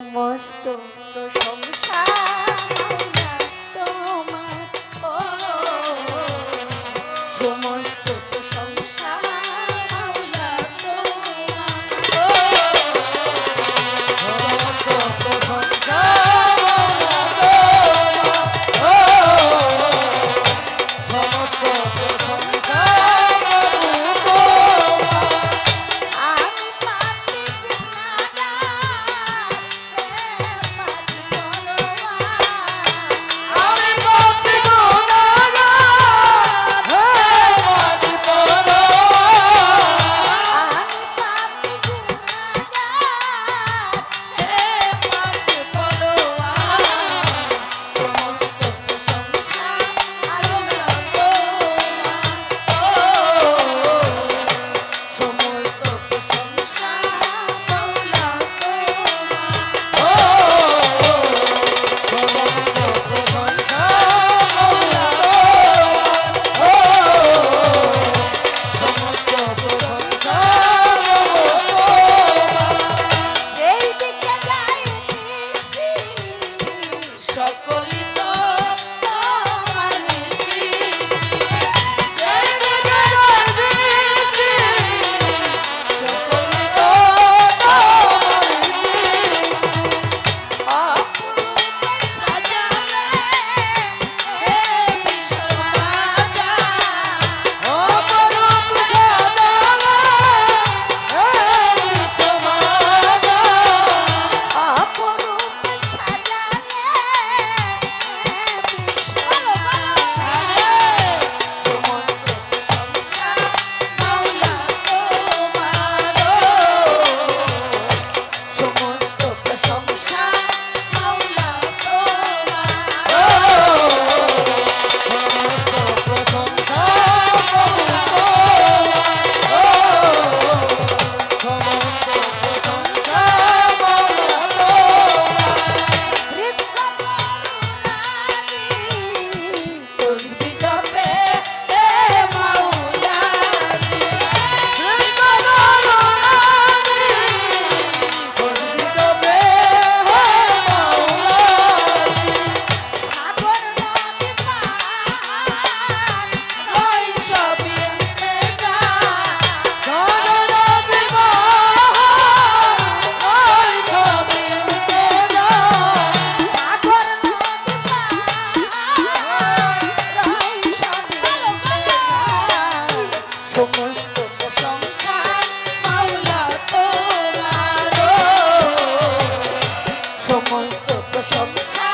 মস্ত সংসার তোমার ও সমস্ত সংসার মাওলা তোমার ও সমস্ত সংসার সমস্ত সংসার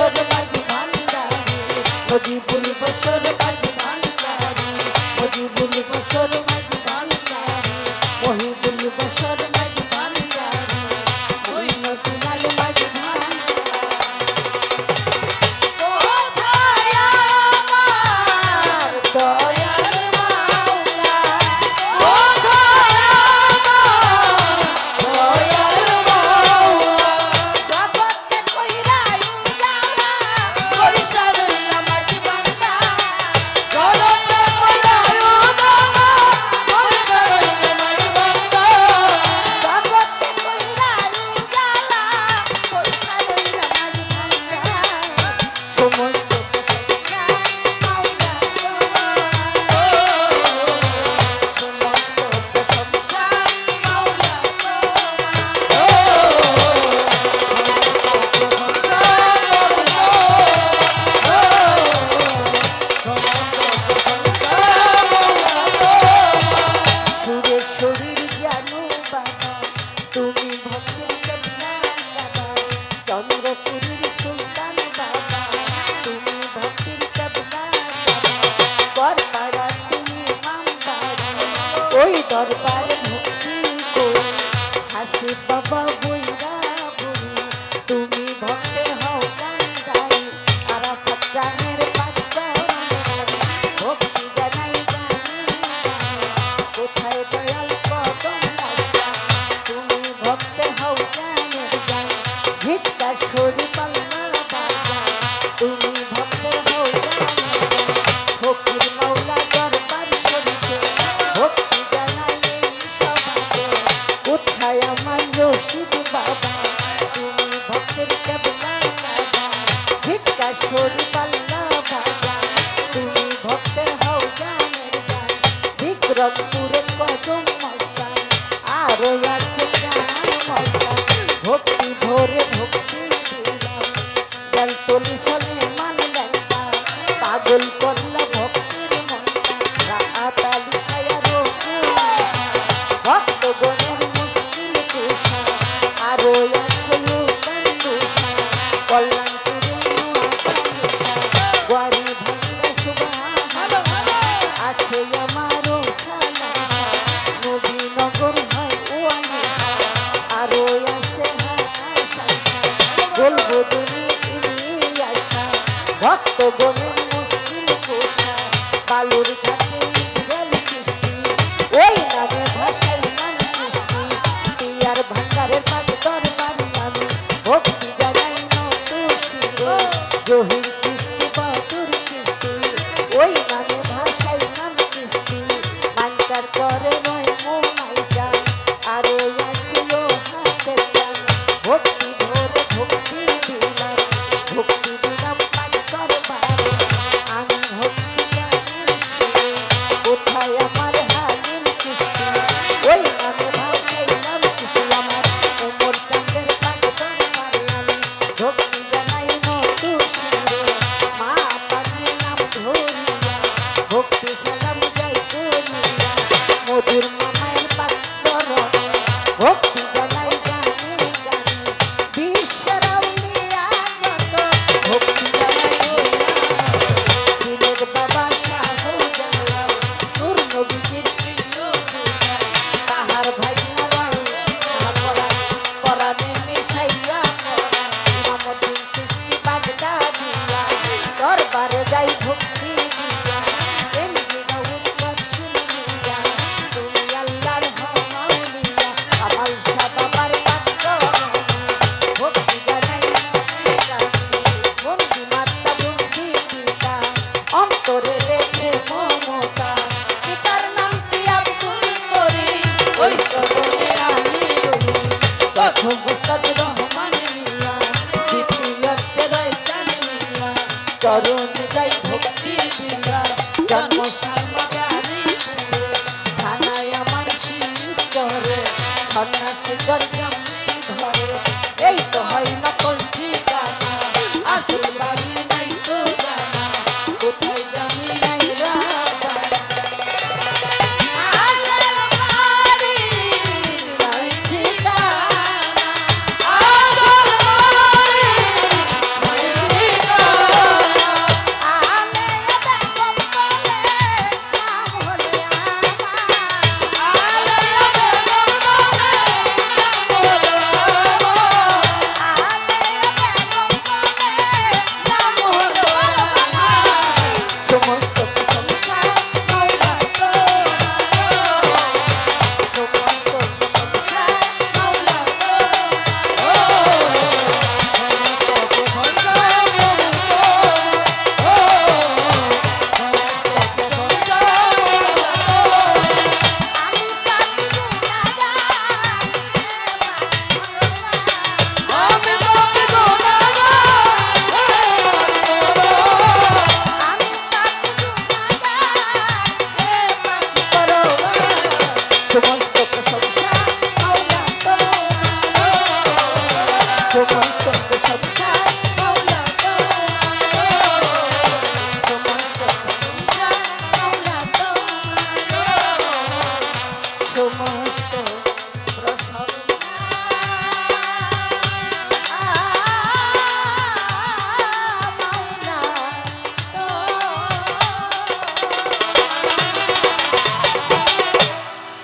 বছর মাঝি ভান্ডারি মজিবুল বছর মাঝি ভান্ডারি মজিবুল বছর মাঝি ভান্ডারি মহিবুল বছর মাঝি ভান্ডারি মহিনুদ্দিন মাঝি ভান্ডারি কোথায় আমার দয়ার মাওলা কোথায় আমার দয়ার মাওলা জগৎকে কইরা উজালা কইসা রইলাম মাঝি ভান্ডারি জগৎকে কইরা উজালা কইসা রইলাম মাঝি ভান্ডারি জগৎকে কইরা উজালা কইসা রইলাম মাঝি ভান্ডারি সমস্ত প্রশংসা মাওলা তোমার সমস্ত প্রশংসা মাওলা সুরেশ্বরীর জানু বাবা তুমি ভক্তের কন্যা বাবা চন্দ্রপুরীর সুলতান বাবা তুমি ভক্তের কন্যা বাবা দরবারা তুমি মাম বাবা ওই দরবার ভক্তি করি হাসি বাবা বইরা বলি তুমি ভক্তে হও কান্দাই আরাফাত জানের বাচ্চা ভক্তি জানাই জানি কোথায় দয়াল কদম রাস্তা তুমি ভক্তে হও জানের জান ভিক্ষা সরি পাল্লা বাবা তুমি ভক্তে হও জানের জান ফকির মাওলা দরবার করিতে ভক্তি জানাই এই সবাকে কোথায় আমার রশিদ বাবা তুমি ভক্তের কেবলা বাবা ভিক্ষা সরি পাল্লা বাবা তুমি ভক্তের হও জানের জান বিক্রমপুরে কদম মস্তান আরো আছে জান মস্তান ভক্তি ভরে ভক্তি দিলাম জল তলি সলে মানলেন না পাগল করলা ভক্তির মনটা রাতালি সায়ারো ভক্ত গণের মুশকিল তুষা আরো আছে লোকান তুষা কল্যাণপুরে গোয়ারি ভাঙ্গা সুবহান আছে আমারও সালাম নবীনগর হয় ওয়ালি আরো আছে হাসান বলবো তুমি আশা ভক্ত গণের মুশকিল কোষা বালুর ঘাটে ইসরায়েল কৃষ্টি ওই নামে ভাষাই মান কৃষ্টি টিয়ার ভান্ডারের পাগে দরবারি আমি ভক্তি জানাই নতুষি জহির সৃষ্টি বাদুর সৃষ্টি ওই নামে ভাষাই মান কৃষ্টি মানকার করে নয় মোমাইটা আরো আসিল হাতে চান ভক্তি ভরে ভক্তি দিলাম পাঁচ দরবারে আমি ভক্তি জানি কোথায় আমার হালিম কৃষ্টি ওই নামে ভাষাই নাম কৃষ্টি আমার ওমর চাঁদের পাঁচ দরবারে আমি ভক্তি জানাই নতুষি মা পাখির নাম ধরিয়া ভক্তি সালাম যাই করিয়া মধুর মামায়ের পাত্র ভক্তি জানাই জানি জানি বিশ্বের আউলিয়া যত ভক্তি জানাই সিলেট বাবা শাহ জালাল নূর নবীজির প্রিয় তাহার ভাইয়ারা পরাণে মিশাইয়া ইমামুদ্দিন চিশতি বাগদাদিয়া দরবারে যাই ভক্তি দিয়া এমনি দাউদ বদসুলিয়া তুমি আল্লাহর মাওলিয়া আমাল শাহ বাবার পাত্র ভক্তি জানাই বন্দি মাতা বন্দি পিতা অন্তরে রেখে মমতা পিতার নামটি আব্দুল করিম ওই চরণে আমি রই প্রথম উস্তাদ রহমান মিয়া দ্বিতীয়তে রয়চান মিয়া চরণে যাই ভক্তি দিয়া জন্মস্থান মাদারীপুরে থানায় আমার শিব করে সন্ন্যাসী গর্জা